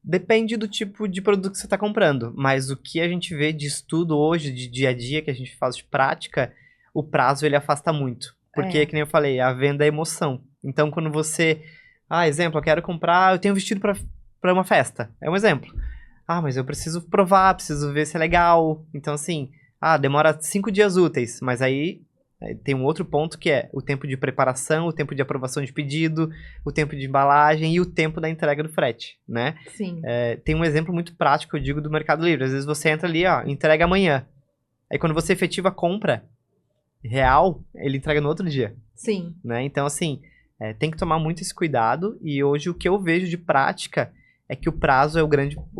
Depende do tipo de produto que você está comprando, mas o que a gente vê de estudo hoje, de dia a dia, que a gente faz de prática, o prazo ele afasta muito. Porque, que nem eu falei, a venda é emoção. Então, quando você... exemplo, eu quero comprar... Eu tenho um vestido para uma festa. É um exemplo. Mas eu preciso provar, preciso ver se é legal. Então, assim... demora 5 dias úteis. Mas aí tem um outro ponto que é o tempo de preparação, o tempo de aprovação de pedido, o tempo de embalagem e o tempo da entrega do frete, né? Sim. Tem um exemplo muito prático, eu digo, do Mercado Livre. Às vezes você entra ali, entrega amanhã. Aí quando você efetiva a compra real, ele entrega no outro dia. Sim. Né? Então, assim, tem que tomar muito esse cuidado. E hoje o que eu vejo de prática é que o prazo é o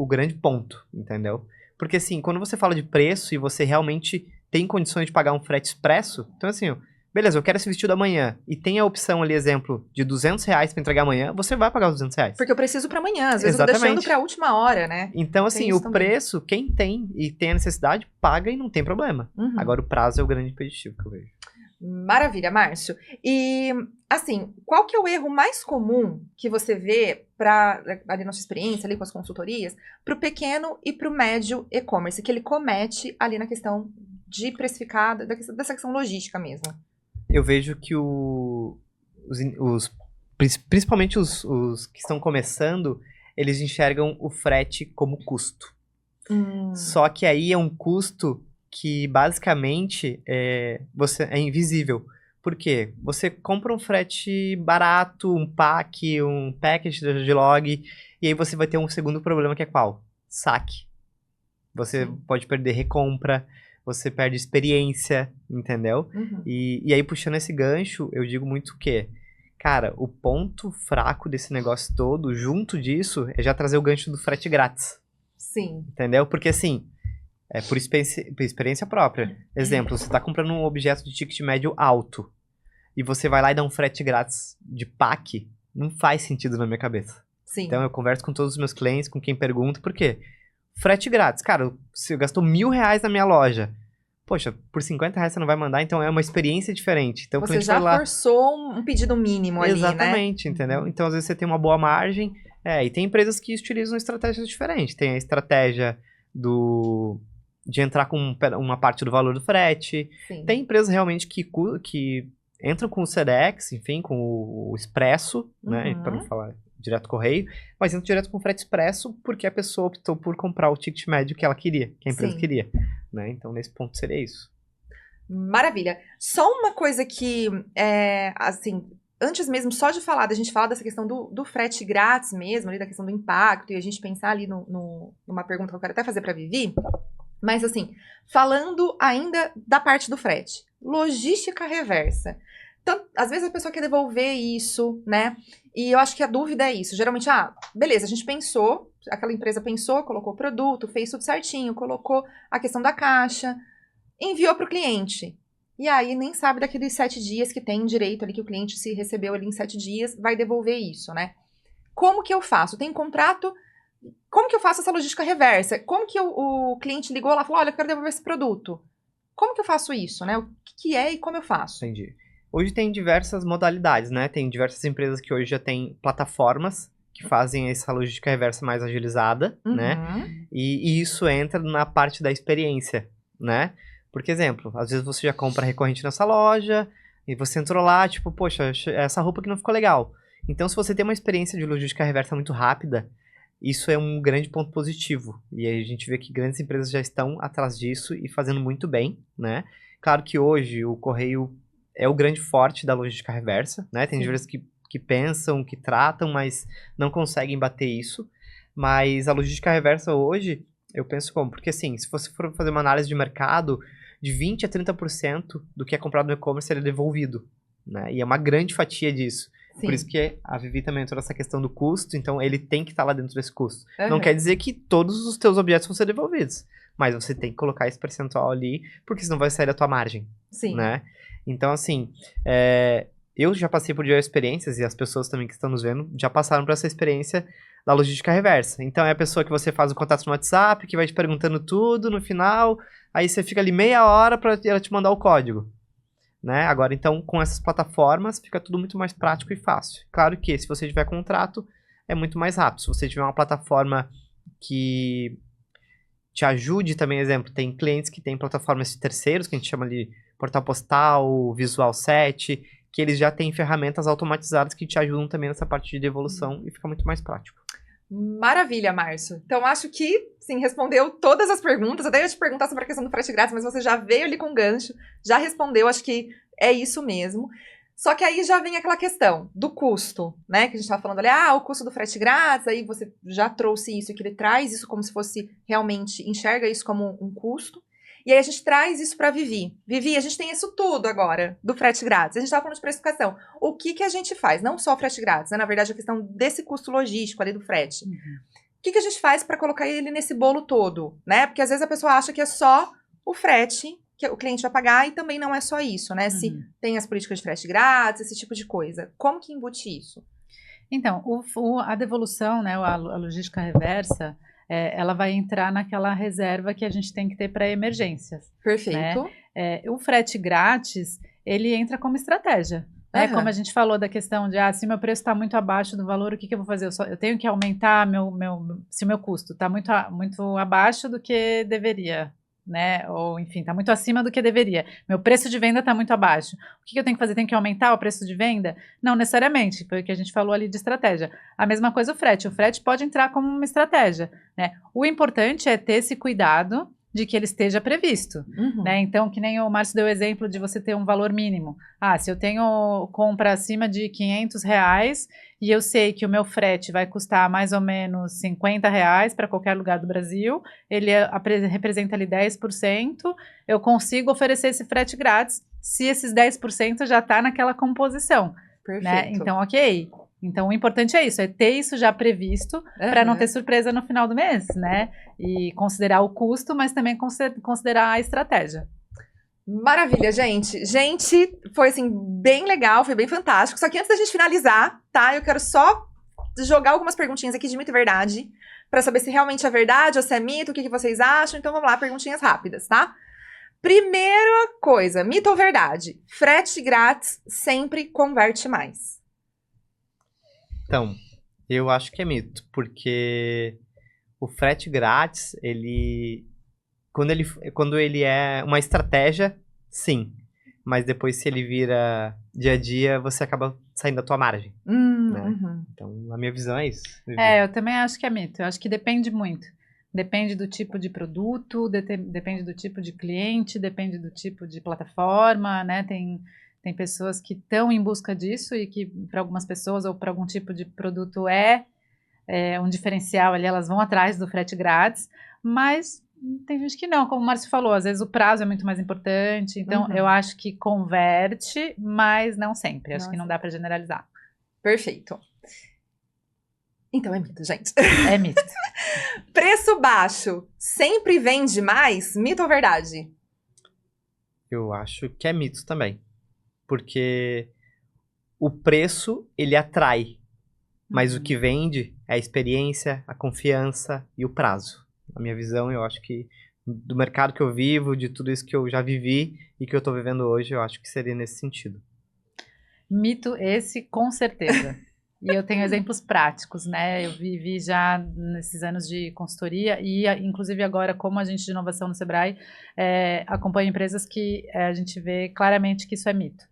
grande ponto, entendeu? Porque, assim, quando você fala de preço e você realmente tem condições de pagar um frete expresso, então, assim, beleza, eu quero esse vestido amanhã e tem a opção ali, exemplo, de R$200 para entregar amanhã, você vai pagar os R$200. Porque eu preciso para amanhã, às vezes eu tô deixando para a última hora, né? Então, assim, o preço, quem tem e tem a necessidade, paga e não tem problema. Agora, o prazo é o grande impeditivo que eu vejo. Maravilha, Márcio. E, assim, qual que é o erro mais comum que você vê ali na sua experiência, ali com as consultorias, para o pequeno e para o médio e-commerce, que ele comete ali na questão de precificar, dessa questão logística mesmo? Eu vejo que principalmente os que estão começando, eles enxergam o frete como custo. Só que aí é um custo que basicamente é invisível. Por quê? Você compra um frete barato, um package de log, e aí você vai ter um segundo problema que é qual? Saque. Você pode perder recompra, você perde experiência, entendeu? E aí, puxando esse gancho, eu digo muito que, cara, o ponto fraco desse negócio todo, junto disso, é já trazer o gancho do frete grátis. Sim. Entendeu? Porque assim, por experiência própria. Exemplo, você tá comprando um objeto de ticket médio alto e você vai lá e dá um frete grátis de pack, não faz sentido na minha cabeça. Sim. Então eu converso com todos os meus clientes, com quem pergunta, por quê? Frete grátis. Cara, você gastou R$1.000 na minha loja. Poxa, por R$50 você não vai mandar, então é uma experiência diferente. Então, você já forçou um pedido mínimo ali, né? Exatamente, entendeu? Então, às vezes você tem uma boa margem. E tem empresas que utilizam estratégias diferentes. Tem a estratégia de entrar com uma parte do valor do frete. Sim. Tem empresas realmente que entram com o Sedex, enfim, com o Expresso, né? Para não falar direto correio, mas entram direto com o frete expresso porque a pessoa optou por comprar o ticket médio que ela queria, que a empresa queria, né? Então, nesse ponto seria isso. Maravilha. Só uma coisa que, assim, antes mesmo só de falar, da gente falar dessa questão do frete grátis mesmo, ali da questão do impacto, e a gente pensar ali numa pergunta que eu quero até fazer para a Vivi, mas assim, falando ainda da parte do frete, logística reversa. Então, às vezes a pessoa quer devolver isso, né? E eu acho que a dúvida é isso. Geralmente, beleza, a gente pensou, aquela empresa pensou, colocou o produto, fez tudo certinho, colocou a questão da caixa, enviou para o cliente. E aí nem sabe daqueles 7 dias que tem direito ali, que o cliente se recebeu ali em 7 dias, vai devolver isso, né? Como que eu faço? Tem contrato? Como que eu faço essa logística reversa? Como que o cliente ligou lá e falou, olha, eu quero devolver esse produto. Como que eu faço isso, né? O que é e como eu faço? Entendi. Hoje tem diversas modalidades, né? Tem diversas empresas que hoje já têm plataformas que fazem essa logística reversa mais agilizada, né? E isso entra na parte da experiência, né? Porque, exemplo, às vezes você já compra recorrente nessa loja e você entrou lá, tipo, poxa, essa roupa aqui não ficou legal. Então, se você tem uma experiência de logística reversa muito rápida, isso é um grande ponto positivo. E aí a gente vê que grandes empresas já estão atrás disso e fazendo muito bem, né? Claro que hoje o correio é o grande forte da logística reversa, né? Tem empresas que pensam, que tratam, mas não conseguem bater isso. Mas a logística reversa hoje, eu penso como? Porque assim, se você for fazer uma análise de mercado, de 20% a 30% do que é comprado no e-commerce é devolvido, né? E é uma grande fatia disso. Sim. Por isso que a Vivi também entrou nessa questão do custo, então ele tem que estar lá dentro desse custo. Não quer dizer que todos os teus objetos vão ser devolvidos, mas você tem que colocar esse percentual ali, porque senão vai sair da tua margem, né? Então, assim, eu já passei por diversas experiências, e as pessoas também que estão nos vendo já passaram por essa experiência da logística reversa. Então, é a pessoa que você faz o contato no WhatsApp, que vai te perguntando tudo no final, aí você fica ali meia hora para ela te mandar o código, né? Agora, então, com essas plataformas, fica tudo muito mais prático e fácil. Claro que, se você tiver contrato, é muito mais rápido. Se você tiver uma plataforma que te ajude também, exemplo, tem clientes que têm plataformas de terceiros, que a gente chama de Portal Postal, Visual 7, que eles já têm ferramentas automatizadas que te ajudam também nessa parte de devolução e fica muito mais prático. Maravilha, Márcio. Então, acho que, sim, respondeu todas as perguntas. Até ia te perguntar sobre a questão do frete grátis, mas você já veio ali com gancho, já respondeu, acho que é isso mesmo. Só que aí já vem aquela questão do custo, né? Que a gente estava falando ali, o custo do frete grátis, aí você já trouxe isso, que ele traz isso como se fosse realmente, enxerga isso como um custo. E aí a gente traz isso para Vivi. Vivi, a gente tem isso tudo agora, do frete grátis. A gente estava falando de precificação. O que a gente faz? Não só o frete grátis, né? Na verdade, a questão desse custo logístico ali do frete. O que a gente faz para colocar ele nesse bolo todo, né? Porque às vezes a pessoa acha que é só o frete que o cliente vai pagar e também não é só isso, né? Se tem as políticas de frete grátis, esse tipo de coisa. Como que embute isso? Então, a devolução, né, a logística reversa, ela vai entrar naquela reserva que a gente tem que ter para emergências. Perfeito. Né? O frete grátis, ele entra como estratégia. Né? Como a gente falou da questão de, se meu preço está muito abaixo do valor, o que eu vou fazer? Eu tenho que aumentar se o meu custo está muito abaixo do que deveria, né? Ou, enfim, está muito acima do que deveria. Meu preço de venda está muito abaixo. O que eu tenho que fazer? Tenho que aumentar o preço de venda? Não necessariamente, foi o que a gente falou ali de estratégia. A mesma coisa o frete. O frete pode entrar como uma estratégia, né? O importante é ter esse cuidado de que ele esteja previsto, né? Então, que nem o Márcio deu o exemplo de você ter um valor mínimo. Se eu tenho compra acima de R$500 e eu sei que o meu frete vai custar mais ou menos R$50 para qualquer lugar do Brasil, ele representa ali 10%, eu consigo oferecer esse frete grátis se esses 10% já está naquela composição. Perfeito. Né? Então, ok. Então, o importante é isso, é ter isso já previsto para não ter surpresa no final do mês, né? E considerar o custo, mas também considerar a estratégia. Maravilha, gente. Gente, foi assim, bem legal, foi bem fantástico. Só que antes da gente finalizar, tá? Eu quero só jogar algumas perguntinhas aqui de mito e verdade, para saber se realmente é verdade ou se é mito, o que vocês acham. Então, vamos lá, perguntinhas rápidas, tá? Primeira coisa, mito ou verdade? Frete grátis sempre converte mais. Então, eu acho que é mito, porque o frete grátis, quando ele é uma estratégia, sim. Mas depois, se ele vira dia a dia, você acaba saindo da tua margem. Né? Então, a minha visão é isso. Eu também acho que é mito. Eu acho que depende muito. Depende do tipo de produto, depende do tipo de cliente, depende do tipo de plataforma, né? Tem pessoas que estão em busca disso e que para algumas pessoas ou para algum tipo de produto é um diferencial ali, elas vão atrás do frete grátis, mas tem gente que não, como o Márcio falou, às vezes o prazo é muito mais importante, então eu acho que converte, mas não sempre, acho que não dá para generalizar. Perfeito. Então é mito, gente. É mito. Preço baixo sempre vende mais? Mito ou verdade? Eu acho que é mito também. Porque o preço, ele atrai. Mas o que vende é a experiência, a confiança e o prazo. Na minha visão, eu acho que do mercado que eu vivo, de tudo isso que eu já vivi e que eu tô vivendo hoje, eu acho que seria nesse sentido. Mito esse, com certeza. E eu tenho exemplos práticos, né? Eu vivi já nesses anos de consultoria e, inclusive, agora, como agente de inovação no Sebrae, acompanho empresas que a gente vê claramente que isso é mito.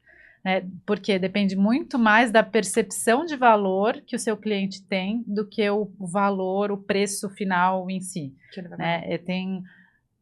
Né? Porque depende muito mais da percepção de valor que o seu cliente tem do que o valor, o preço final em si. Né?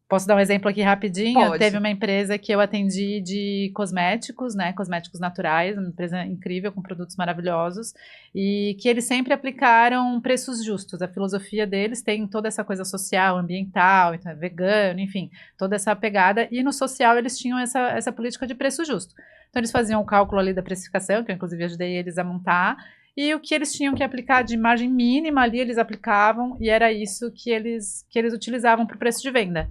Posso dar um exemplo aqui rapidinho? Pode. Teve uma empresa que eu atendi de cosméticos, né? Cosméticos naturais, uma empresa incrível, com produtos maravilhosos, e que eles sempre aplicaram preços justos. A filosofia deles tem toda essa coisa social, ambiental, então é vegano, enfim, toda essa pegada, e no social eles tinham essa política de preço justo. Então eles faziam o cálculo ali da precificação, que eu inclusive ajudei eles a montar, e o que eles tinham que aplicar de margem mínima ali, eles aplicavam, e era isso que eles utilizavam para o preço de venda.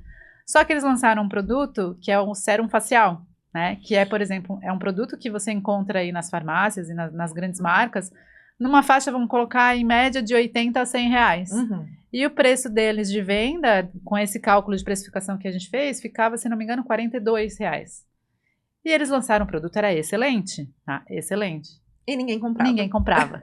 Só que eles lançaram um produto que é o sérum facial, né? Que é, por exemplo, um produto que você encontra aí nas farmácias e nas grandes marcas, numa faixa, vamos colocar, em média de R$80 a R$100. E o preço deles de venda, com esse cálculo de precificação que a gente fez, ficava, se não me engano, R$42. E eles lançaram um produto, era excelente, tá? Excelente. E ninguém comprava. Ninguém comprava.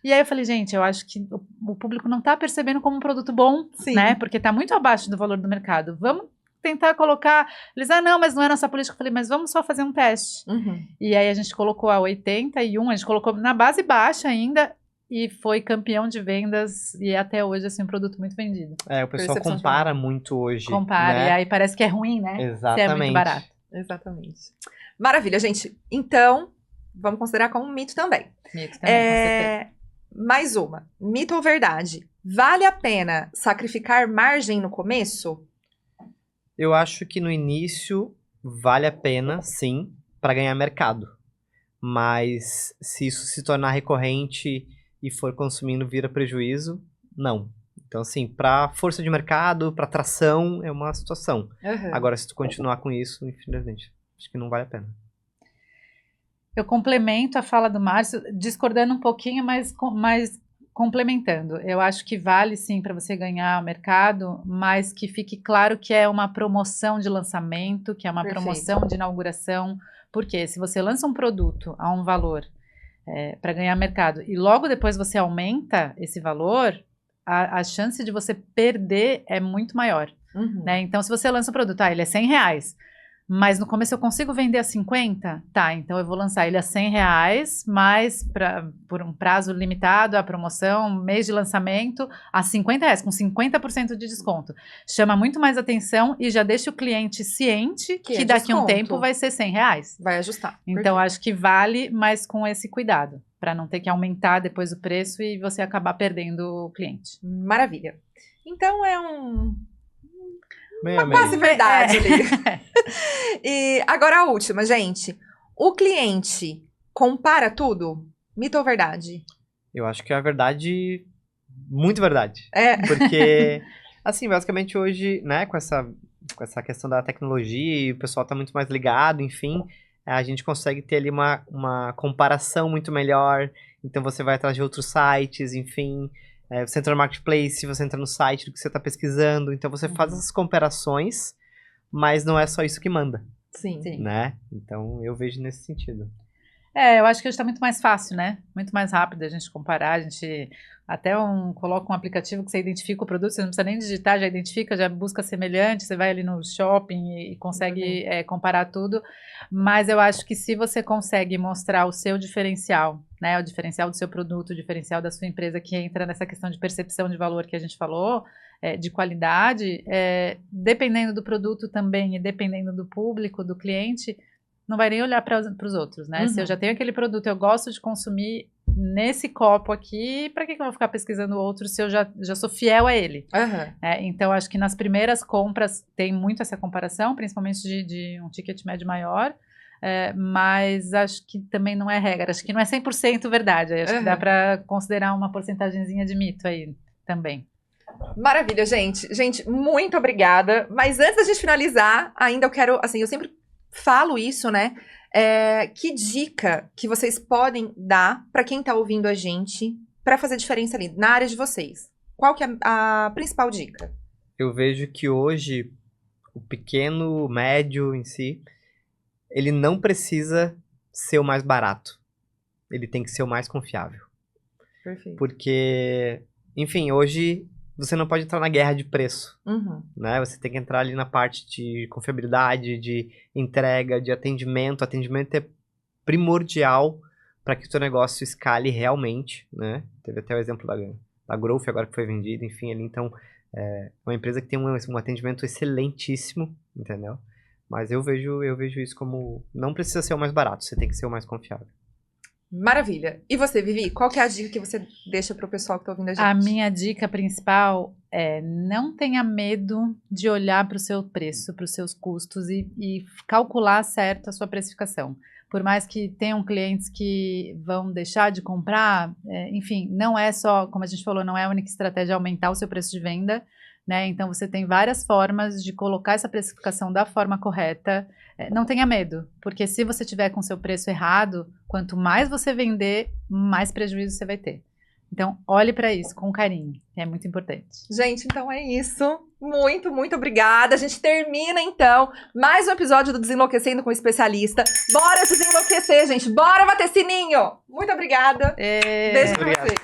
E aí eu falei, gente, eu acho que o público não está percebendo como um produto bom, né? Porque está muito abaixo do valor do mercado. Vamos tentar colocar... Eles, não, mas não é nossa política. Eu falei, mas vamos só fazer um teste. E aí a gente colocou a 81, a gente colocou na base baixa ainda, e foi campeão de vendas, e até hoje, assim, um produto muito vendido. O pessoal compara muito hoje. Compara, né? E aí parece que é ruim, né? Exatamente. Se é muito barato. Exatamente. Maravilha, gente. Então, vamos considerar como um mito também. Mito também, com certeza. Mais uma. Mito ou verdade? Vale a pena sacrificar margem no começo? Eu acho que no início vale a pena, sim, para ganhar mercado. Mas se isso se tornar recorrente e for consumindo vira prejuízo, não. Então, assim, para força de mercado, para tração, é uma situação. Agora, se tu continuar com isso, infelizmente, acho que não vale a pena. Eu complemento a fala do Márcio, discordando um pouquinho, mas complementando. Eu acho que vale sim para você ganhar o mercado, mas que fique claro que é uma promoção de lançamento, que é uma promoção de inauguração. Porque se você lança um produto a um valor para ganhar mercado e logo depois você aumenta esse valor, a chance de você perder é muito maior. né? Então, se você lança um produto, ele é R$100, mas no começo eu consigo vender a 50? Tá, então eu vou lançar ele a R$100, mas por um prazo limitado, a promoção, mês de lançamento, a R$50, com 50% de desconto. Chama muito mais atenção e já deixa o cliente ciente que daqui a um tempo vai ser R$100. Vai ajustar. Então, acho que vale, mas com esse cuidado, para não ter que aumentar depois o preço e você acabar perdendo o cliente. Maravilha. Então, é Meio a uma meio. quase verdade ali. E agora a última, gente. O cliente compara tudo? Mito ou verdade? Eu acho que é a verdade, muito verdade. É. Porque, assim, basicamente hoje, né, com essa questão da tecnologia, e o pessoal tá muito mais ligado, enfim, a gente consegue ter ali uma comparação muito melhor. Então você vai atrás de outros sites, enfim, você entra no marketplace, você entra no site do que você tá pesquisando, então você faz essas comparações, mas não é só isso que manda, Sim. né? Então eu vejo nesse sentido. Eu acho que hoje está muito mais fácil, né? Muito mais rápido a gente comparar, a gente até coloca um aplicativo que você identifica o produto, você não precisa nem digitar, já identifica, já busca semelhante, você vai ali no shopping e consegue comparar tudo, mas eu acho que se você consegue mostrar o seu diferencial, né? O diferencial do seu produto, o diferencial da sua empresa, que entra nessa questão de percepção de valor que a gente falou, de qualidade, dependendo do produto também e dependendo do público, do cliente, não vai nem olhar para os outros, né? Se eu já tenho aquele produto, eu gosto de consumir nesse copo aqui, para que eu vou ficar pesquisando outro se eu já sou fiel a ele? Então, acho que nas primeiras compras tem muito essa comparação, principalmente de um ticket médio maior, mas acho que também não é regra, acho que não é 100% verdade, acho que dá para considerar uma porcentagemzinha de mito aí também. Maravilha, gente. Gente, muito obrigada. Mas antes da gente finalizar, ainda eu quero, assim, eu sempre falo isso, né? Que dica que vocês podem dar para quem tá ouvindo a gente para fazer diferença ali na área de vocês? Qual que é a principal dica? Eu vejo que hoje o pequeno, médio em si, ele não precisa ser o mais barato. Ele tem que ser o mais confiável. Perfeito. Porque, enfim, hoje você não pode entrar na guerra de preço, né? Você tem que entrar ali na parte de confiabilidade, de entrega, de atendimento. Atendimento é primordial para que o seu negócio escale realmente, né? Teve até o exemplo da Growth agora que foi vendida, enfim, ali. Então, é uma empresa que tem um atendimento excelentíssimo, entendeu? Mas eu vejo isso como não precisa ser o mais barato, você tem que ser o mais confiável. Maravilha. E você, Vivi, qual que é a dica que você deixa para o pessoal que está ouvindo a gente? A minha dica principal é não tenha medo de olhar para o seu preço, para os seus custos e calcular certo a sua precificação. Por mais que tenham clientes que vão deixar de comprar, enfim, não é só, como a gente falou, não é a única estratégia aumentar o seu preço de venda, né? Então você tem várias formas de colocar essa precificação da forma correta. Não tenha medo, porque se você tiver com o seu preço errado, quanto mais você vender, mais prejuízo você vai ter. Então, olhe para isso com carinho, é muito importante. Gente, então é isso. Muito, muito obrigada. A gente termina, então, mais um episódio do Desenlouquecendo com o Especialista. Bora desenlouquecer, gente. Bora bater sininho. Muito obrigada. Beijo pra você.